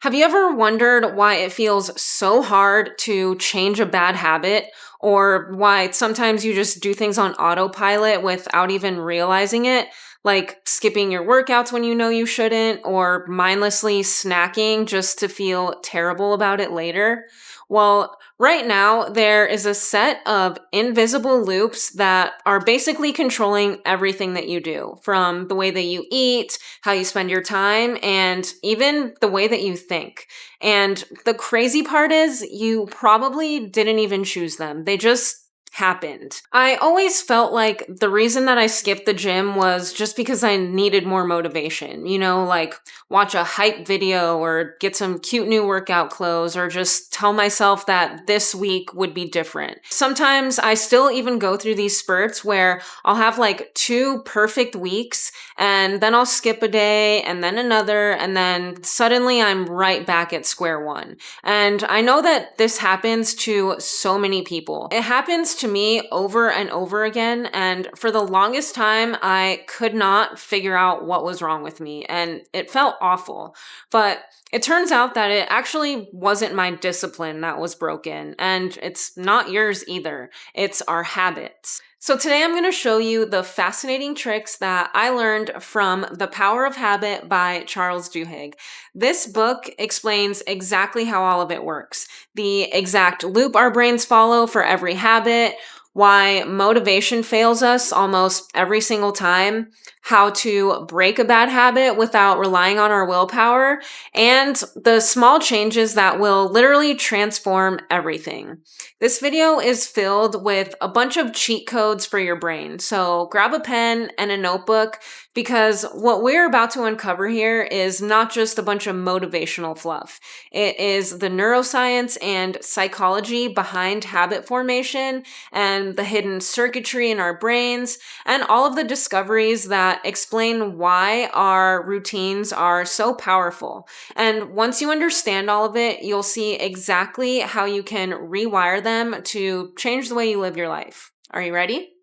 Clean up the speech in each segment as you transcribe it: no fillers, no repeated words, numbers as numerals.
Have you ever wondered why it feels so hard to change a bad habit, or why sometimes you just do things on autopilot without even realizing it? Like skipping your workouts when you know you shouldn't, or mindlessly snacking just to feel terrible about it later? Well, right now, there is a set of invisible loops that are basically controlling everything that you do, from the way that you eat, how you spend your time, and even the way that you think. And the crazy part is, you probably didn't even choose them. They just happened. I always felt like the reason that I skipped the gym was just because I needed more motivation, like watch a hype video or get some cute new workout clothes or just tell myself that this week would be different. Sometimes I still even go through these spurts where I'll have like 2 perfect weeks and then I'll skip a day and then another, and then suddenly I'm right back at square one. And I know that this happens to so many people. It happens to me over and over again, and for the longest time, I could not figure out what was wrong with me, and it felt awful. But it turns out that it actually wasn't my discipline that was broken, and it's not yours either. It's our habits. So today I'm going to show you the fascinating tricks that I learned from The Power of Habit by Charles Duhigg. This book explains exactly how all of it works, the exact loop our brains follow for every habit, why motivation fails us almost every single time, how to break a bad habit without relying on our willpower, and the small changes that will literally transform everything. This video is filled with a bunch of cheat codes for your brain, so grab a pen and a notebook, because what we're about to uncover here is not just a bunch of motivational fluff. It is the neuroscience and psychology behind habit formation and the hidden circuitry in our brains and all of the discoveries that explain why our routines are so powerful. And once you understand all of it, you'll see exactly how you can rewire them to change the way you live your life. Are you ready?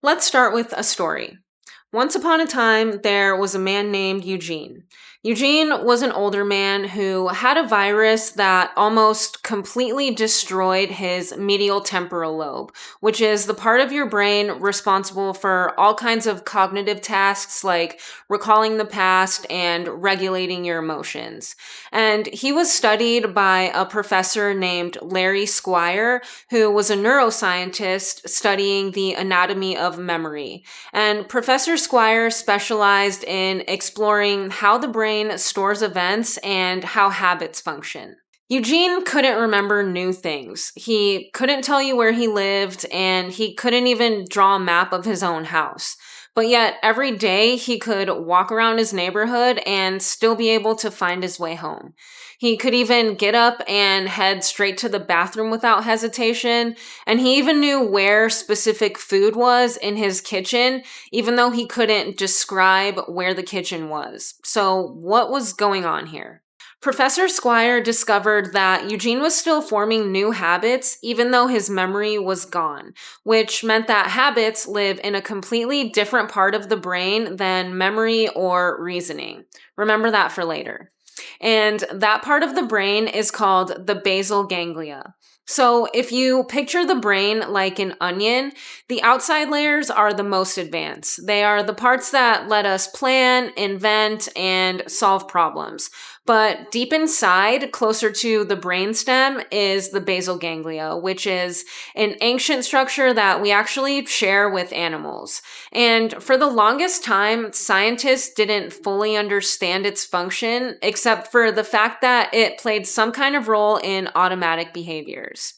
Let's start with a story. Once upon a time, there was a man named Eugene. Eugene was an older man who had a virus that almost completely destroyed his medial temporal lobe, which is the part of your brain responsible for all kinds of cognitive tasks like recalling the past and regulating your emotions. And he was studied by a professor named Larry Squire, who was a neuroscientist studying the anatomy of memory. And Professor Squire specialized in exploring how the brain stores events and how habits function. Eugene couldn't remember new things. He couldn't tell you where he lived, and he couldn't even draw a map of his own house. But yet, every day he could walk around his neighborhood and still be able to find his way home. He could even get up and head straight to the bathroom without hesitation, and he even knew where specific food was in his kitchen, even though he couldn't describe where the kitchen was. So, what was going on here? Professor Squire discovered that Eugene was still forming new habits even though his memory was gone, which meant that habits live in a completely different part of the brain than memory or reasoning. Remember that for later. And that part of the brain is called the basal ganglia. So if you picture the brain like an onion, the outside layers are the most advanced. They are the parts that let us plan, invent, and solve problems. But deep inside, closer to the brainstem, is the basal ganglia, which is an ancient structure that we actually share with animals. And for the longest time, scientists didn't fully understand its function, except for the fact that it played some kind of role in automatic behaviors.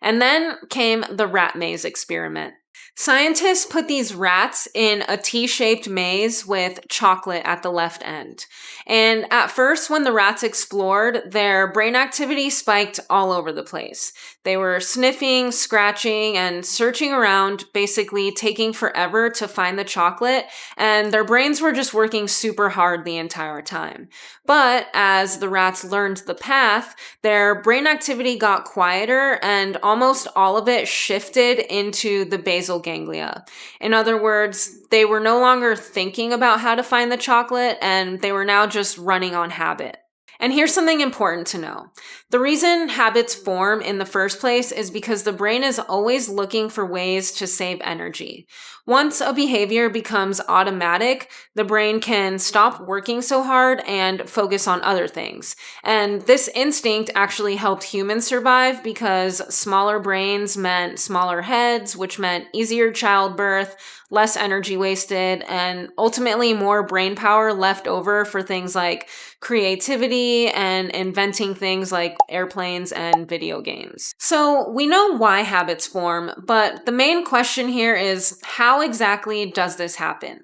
And then came the rat maze experiment. Scientists put these rats in a T-shaped maze with chocolate at the left end. And at first, when the rats explored, their brain activity spiked all over the place. They were sniffing, scratching, and searching around, basically taking forever to find the chocolate, and their brains were just working super hard the entire time. But as the rats learned the path, their brain activity got quieter, and almost all of it shifted into the basal basal ganglia. In other words, they were no longer thinking about how to find the chocolate, and they were now just running on habit. And here's something important to know. The reason habits form in the first place is because the brain is always looking for ways to save energy. Once a behavior becomes automatic, the brain can stop working so hard and focus on other things. And this instinct actually helped humans survive because smaller brains meant smaller heads, which meant easier childbirth, less energy wasted, and ultimately more brain power left over for things like creativity and inventing things like airplanes and video games. So we know why habits form, but the main question here is how exactly does this happen?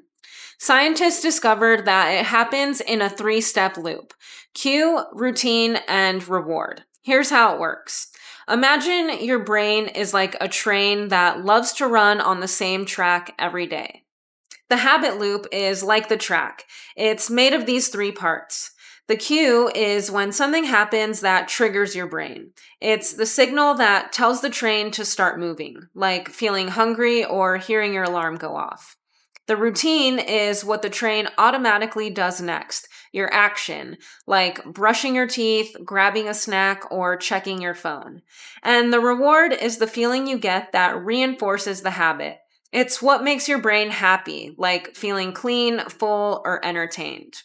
Scientists discovered that it happens in a 3-step loop: cue, routine, and reward. Here's how it works. Imagine your brain is like a train that loves to run on the same track every day. The habit loop is like the track. It's made of these 3 parts. The cue is when something happens that triggers your brain. It's the signal that tells the train to start moving, like feeling hungry or hearing your alarm go off. The routine is what the train automatically does next, your action, like brushing your teeth, grabbing a snack, or checking your phone. And the reward is the feeling you get that reinforces the habit. It's what makes your brain happy, like feeling clean, full, or entertained.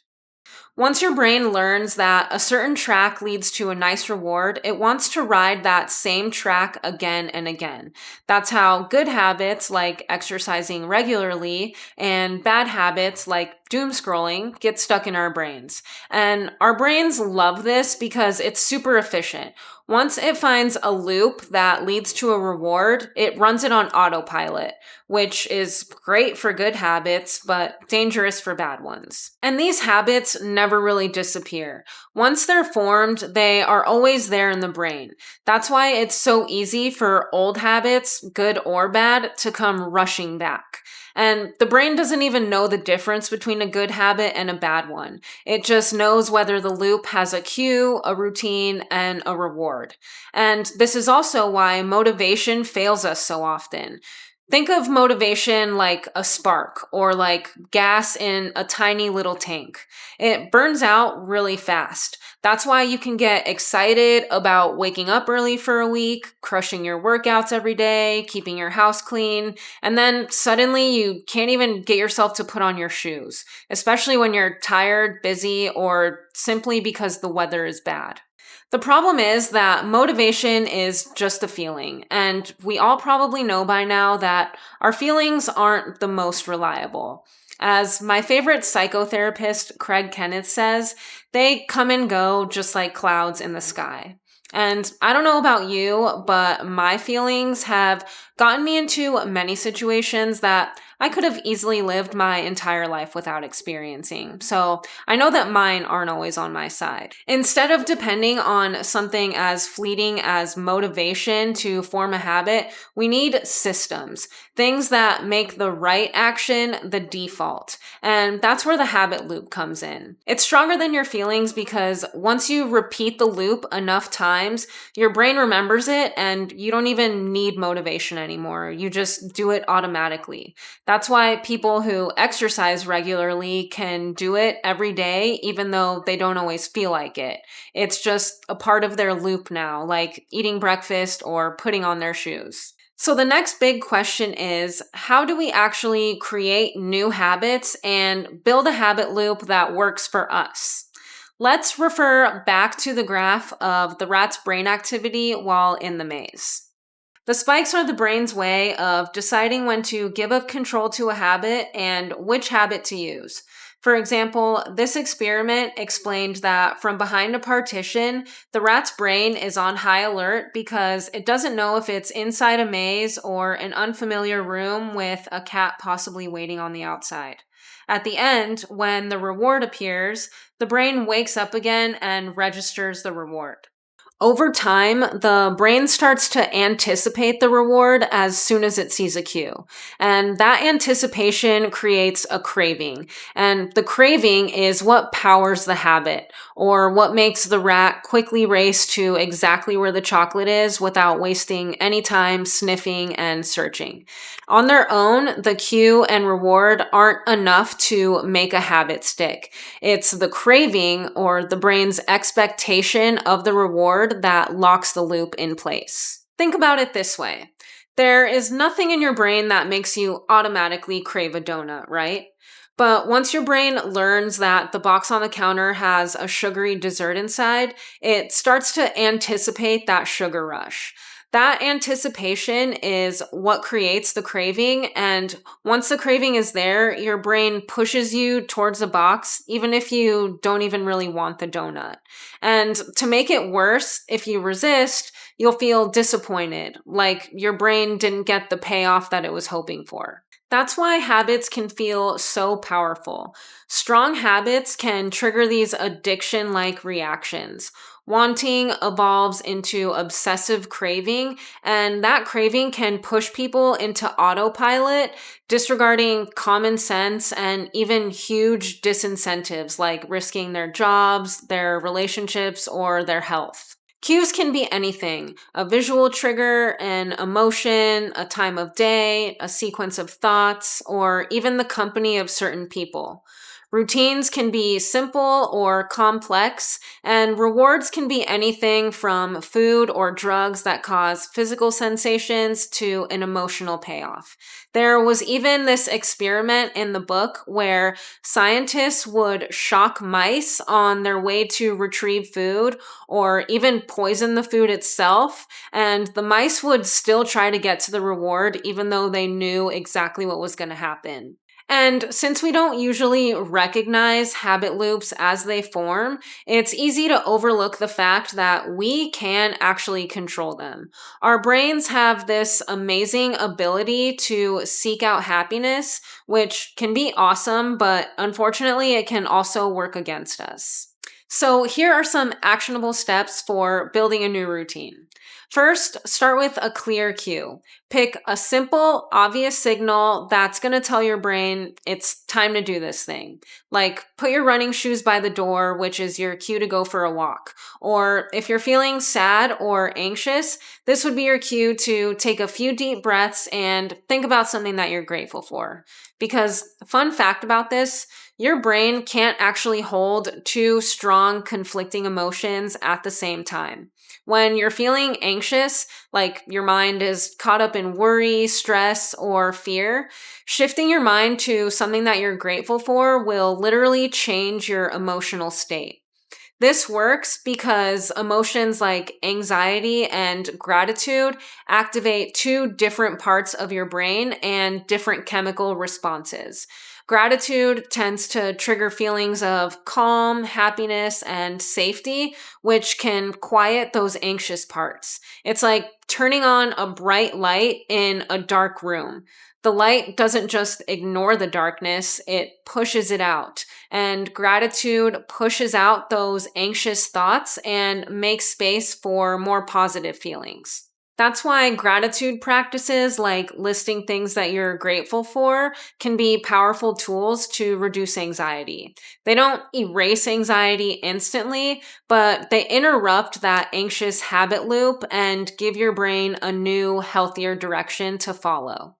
Once your brain learns that a certain track leads to a nice reward, it wants to ride that same track again and again. That's how good habits like exercising regularly and bad habits like doom scrolling get stuck in our brains. And our brains love this because it's super efficient. Once it finds a loop that leads to a reward, it runs it on autopilot, which is great for good habits, but dangerous for bad ones. And these habits never really disappear. Once they're formed, they are always there in the brain. That's why it's so easy for old habits, good or bad, to come rushing back. And the brain doesn't even know the difference between a good habit and a bad one. It just knows whether the loop has a cue, a routine, and a reward. And this is also why motivation fails us so often. Think of motivation like a spark or like gas in a tiny little tank. It burns out really fast. That's why you can get excited about waking up early for a week, crushing your workouts every day, keeping your house clean, and then suddenly you can't even get yourself to put on your shoes, especially when you're tired, busy, or simply because the weather is bad. The problem is that motivation is just a feeling, and we all probably know by now that our feelings aren't the most reliable. As my favorite psychotherapist, Craig Kenneth, says, they come and go just like clouds in the sky. And I don't know about you, but my feelings have gotten me into many situations that I could have easily lived my entire life without experiencing. So I know that mine aren't always on my side. Instead of depending on something as fleeting as motivation to form a habit, we need systems, things that make the right action the default. And that's where the habit loop comes in. It's stronger than your feelings because once you repeat the loop enough times, your brain remembers it and you don't even need motivation anymore. You just do it automatically. That's why people who exercise regularly can do it every day, even though they don't always feel like it. It's just a part of their loop now, like eating breakfast or putting on their shoes. So the next big question is, how do we actually create new habits and build a habit loop that works for us? Let's refer back to the graph of the rat's brain activity while in the maze. The spikes are the brain's way of deciding when to give up control to a habit and which habit to use. For example, this experiment explained that from behind a partition, the rat's brain is on high alert because it doesn't know if it's inside a maze or an unfamiliar room with a cat possibly waiting on the outside. At the end, when the reward appears, the brain wakes up again and registers the reward. Over time, the brain starts to anticipate the reward as soon as it sees a cue. And that anticipation creates a craving. And the craving is what powers the habit, or what makes the rat quickly race to exactly where the chocolate is without wasting any time sniffing and searching. On their own, the cue and reward aren't enough to make a habit stick. It's the craving or the brain's expectation of the reward that locks the loop in place. Think about it this way. There is nothing in your brain that makes you automatically crave a donut, right? But once your brain learns that the box on the counter has a sugary dessert inside, it starts to anticipate that sugar rush. That anticipation is what creates the craving, and once the craving is there, your brain pushes you towards the box, even if you don't even really want the donut. And to make it worse, if you resist, you'll feel disappointed, like your brain didn't get the payoff that it was hoping for. That's why habits can feel so powerful. Strong habits can trigger these addiction like reactions. Wanting evolves into obsessive craving, and that craving can push people into autopilot, disregarding common sense and even huge disincentives like risking their jobs, their relationships, or their health. Cues can be anything: a visual trigger, an emotion, a time of day, a sequence of thoughts, or even the company of certain people. Routines can be simple or complex, and rewards can be anything from food or drugs that cause physical sensations to an emotional payoff. There was even this experiment in the book where scientists would shock mice on their way to retrieve food or even poison the food itself, and the mice would still try to get to the reward even though they knew exactly what was going to happen. And since we don't usually recognize habit loops as they form, it's easy to overlook the fact that we can actually control them. Our brains have this amazing ability to seek out happiness, which can be awesome, but unfortunately, it can also work against us. So, here are some actionable steps for building a new routine. First, start with a clear cue. Pick a simple, obvious signal that's going to tell your brain it's time to do this thing. Like, put your running shoes by the door, which is your cue to go for a walk. Or if you're feeling sad or anxious, this would be your cue to take a few deep breaths and think about something that you're grateful for. Because, fun fact about this, your brain can't actually hold two strong, conflicting emotions at the same time. When you're feeling anxious, like your mind is caught up in worry, stress, or fear, shifting your mind to something that you're grateful for will literally change your emotional state. This works because emotions like anxiety and gratitude activate two different parts of your brain and different chemical responses. Gratitude tends to trigger feelings of calm, happiness, and safety, which can quiet those anxious parts. It's like turning on a bright light in a dark room. The light doesn't just ignore the darkness, it pushes it out. And gratitude pushes out those anxious thoughts and makes space for more positive feelings. That's why gratitude practices like listing things that you're grateful for can be powerful tools to reduce anxiety. They don't erase anxiety instantly, but they interrupt that anxious habit loop and give your brain a new, healthier direction to follow.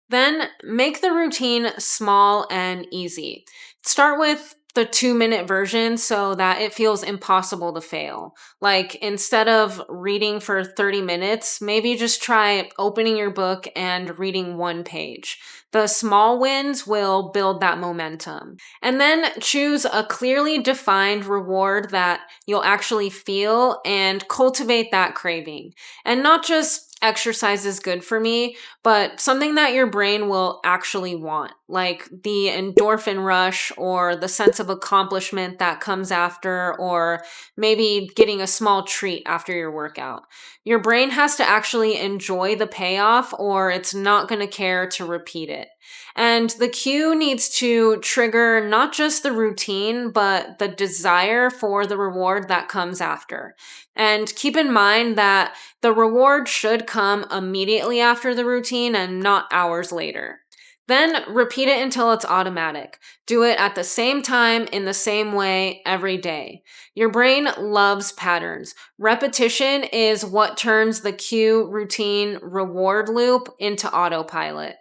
Then make the routine small and easy. Start with the 2-minute version so that it feels impossible to fail. Like instead of reading for 30 minutes, maybe just try opening your book and reading one page. The small wins will build that momentum. And then choose a clearly defined reward that you'll actually feel and cultivate that craving. And not just exercise is good for me, but something that your brain will actually want, like the endorphin rush or the sense of accomplishment that comes after, or maybe getting a small treat after your workout. Your brain has to actually enjoy the payoff or it's not going to care to repeat it. And the cue needs to trigger not just the routine, but the desire for the reward that comes after. And keep in mind that the reward should come immediately after the routine and not hours later. Then repeat it until it's automatic. Do it at the same time in the same way every day. Your brain loves patterns. Repetition is what turns the cue, routine, reward loop into autopilot.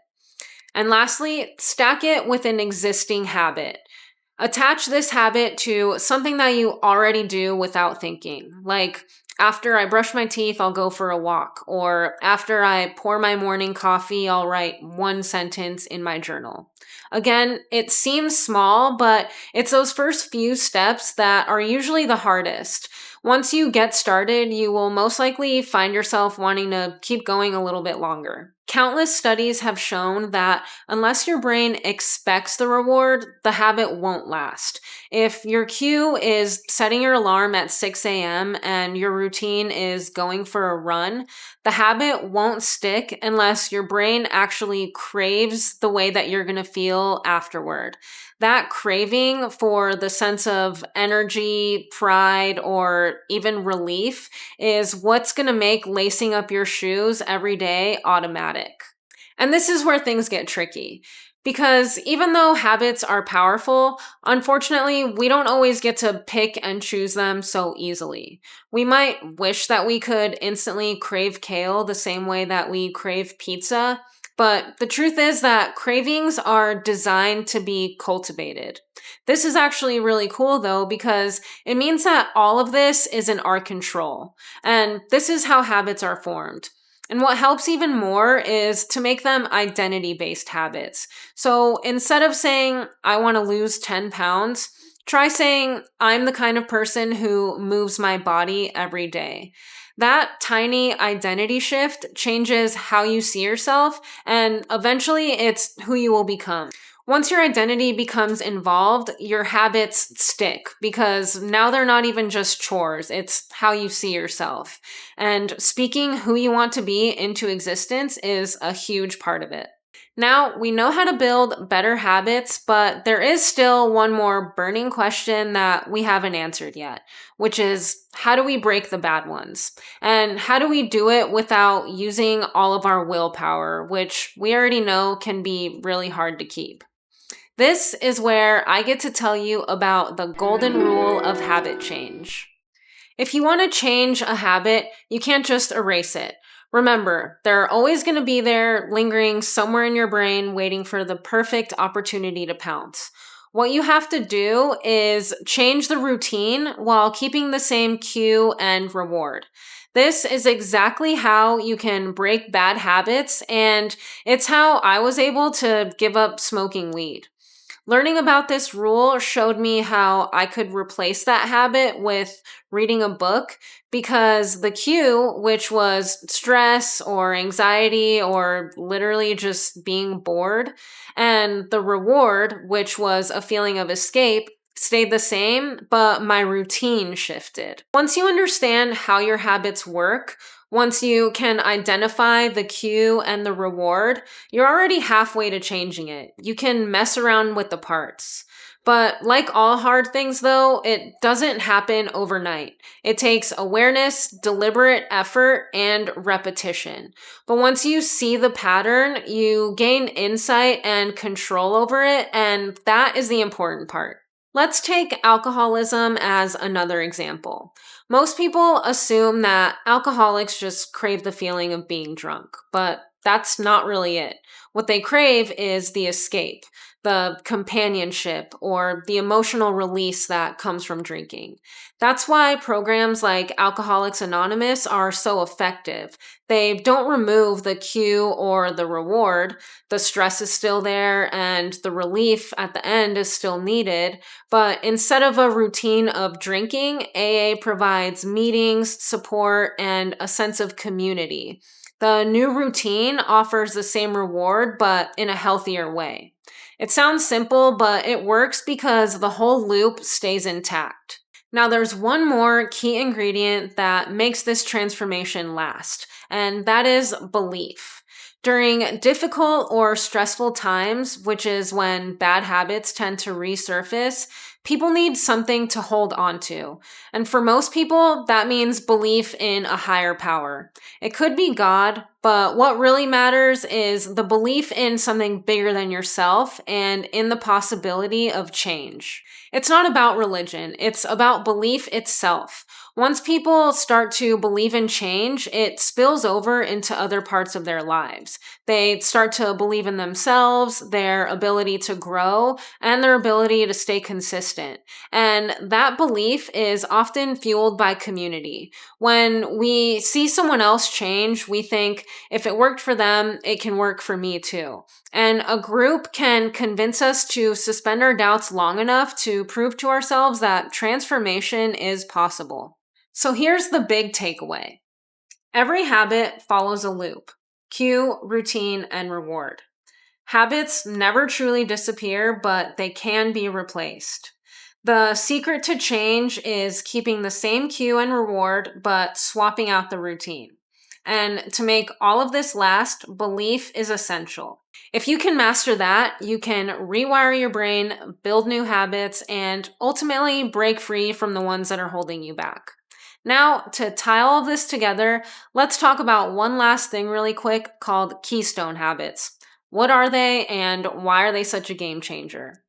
And lastly, stack it with an existing habit. Attach this habit to something that you already do without thinking. Like, after I brush my teeth, I'll go for a walk. Or after I pour my morning coffee, I'll write one sentence in my journal. Again, it seems small, but it's those first few steps that are usually the hardest. Once you get started, you will most likely find yourself wanting to keep going a little bit longer. Countless studies have shown that unless your brain expects the reward, the habit won't last. If your cue is setting your alarm at 6 a.m. and your routine is going for a run, the habit won't stick unless your brain actually craves the way that you're going to feel afterward. That craving for the sense of energy, pride, or even relief is what's going to make lacing up your shoes every day automatic. And this is where things get tricky. Because even though habits are powerful, unfortunately, we don't always get to pick and choose them so easily. We might wish that we could instantly crave kale the same way that we crave pizza, but the truth is that cravings are designed to be cultivated. This is actually really cool though, because it means that all of this is in our control. And this is how habits are formed. And what helps even more is to make them identity-based habits. So instead of saying, I want to lose 10 pounds, try saying, I'm the kind of person who moves my body every day. That tiny identity shift changes how you see yourself, and eventually it's who you will become. Once your identity becomes involved, your habits stick because now they're not even just chores, it's how you see yourself. And speaking who you want to be into existence is a huge part of it. Now, we know how to build better habits, but there is still one more burning question that we haven't answered yet, which is how do we break the bad ones? And how do we do it without using all of our willpower, which we already know can be really hard to keep? This is where I get to tell you about the golden rule of habit change. If you want to change a habit, you can't just erase it. Remember, they're always going to be there, lingering somewhere in your brain, waiting for the perfect opportunity to pounce. What you have to do is change the routine while keeping the same cue and reward. This is exactly how you can break bad habits, and it's how I was able to give up smoking weed. Learning about this rule showed me how I could replace that habit with reading a book because the cue, which was stress or anxiety or literally just being bored, and the reward, which was a feeling of escape, stayed the same, but my routine shifted. Once you understand how your habits work, once you can identify the cue and the reward, you're already halfway to changing it. You can mess around with the parts. But like all hard things though, it doesn't happen overnight. It takes awareness, deliberate effort, and repetition. But once you see the pattern, you gain insight and control over it, and that is the important part. Let's take alcoholism as another example. Most people assume that alcoholics just crave the feeling of being drunk, but that's not really it. What they crave is the escape, the companionship, or the emotional release that comes from drinking. That's why programs like Alcoholics Anonymous are so effective. They don't remove the cue or the reward. The stress is still there and the relief at the end is still needed. But instead of a routine of drinking, AA provides meetings, support, and a sense of community. The new routine offers the same reward, but in a healthier way. It sounds simple, but it works because the whole loop stays intact. Now, there's one more key ingredient that makes this transformation last, and that is belief. During difficult or stressful times, which is when bad habits tend to resurface, people need something to hold on to. And for most people, that means belief in a higher power. It could be God, but what really matters is the belief in something bigger than yourself and in the possibility of change. It's not about religion, it's about belief itself. Once people start to believe in change, it spills over into other parts of their lives. They start to believe in themselves, their ability to grow, and their ability to stay consistent. And that belief is often fueled by community. When we see someone else change, we think, if it worked for them, it can work for me too. And a group can convince us to suspend our doubts long enough to prove to ourselves that transformation is possible. So here's the big takeaway. Every habit follows a loop: cue, routine, and reward. Habits never truly disappear, but they can be replaced. The secret to change is keeping the same cue and reward, but swapping out the routine. And to make all of this last, belief is essential. If you can master that, you can rewire your brain, build new habits, and ultimately break free from the ones that are holding you back. Now, to tie all of this together, let's talk about one last thing really quick called keystone habits. What are they and why are they such a game changer?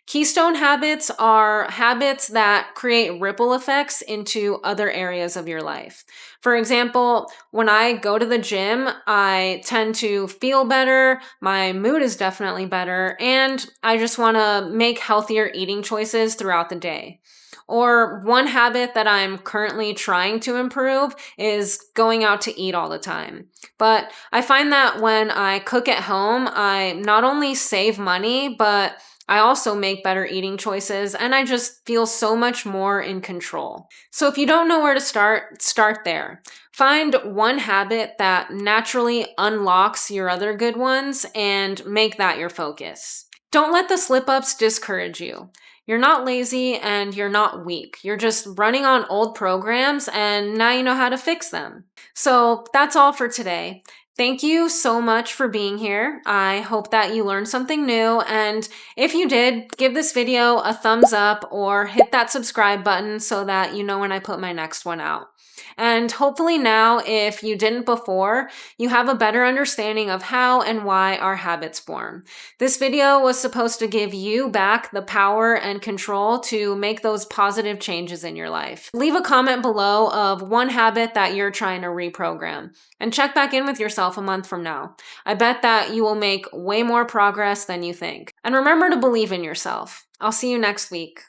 Keystone habits are habits that create ripple effects into other areas of your life. For example, when I go to the gym, I tend to feel better, my mood is definitely better, and I just want to make healthier eating choices throughout the day. Or one habit that I'm currently trying to improve is going out to eat all the time. But I find that when I cook at home, I not only save money, but I also make better eating choices, and I just feel so much more in control. So if you don't know where to start there. Find one habit that naturally unlocks your other good ones and make that your focus. Don't let the slip-ups discourage you. You're not lazy and you're not weak. You're just running on old programs and now you know how to fix them. So that's all for today. Thank you so much for being here. I hope that you learned something new, and if you did, give this video a thumbs up or hit that subscribe button so that you know when I put my next one out. And hopefully now, if you didn't before, you have a better understanding of how and why our habits form. This video was supposed to give you back the power and control to make those positive changes in your life. Leave a comment below of one habit that you're trying to reprogram, and check back in with yourself a month from now. I bet that you will make way more progress than you think. And remember to believe in yourself. I'll see you next week.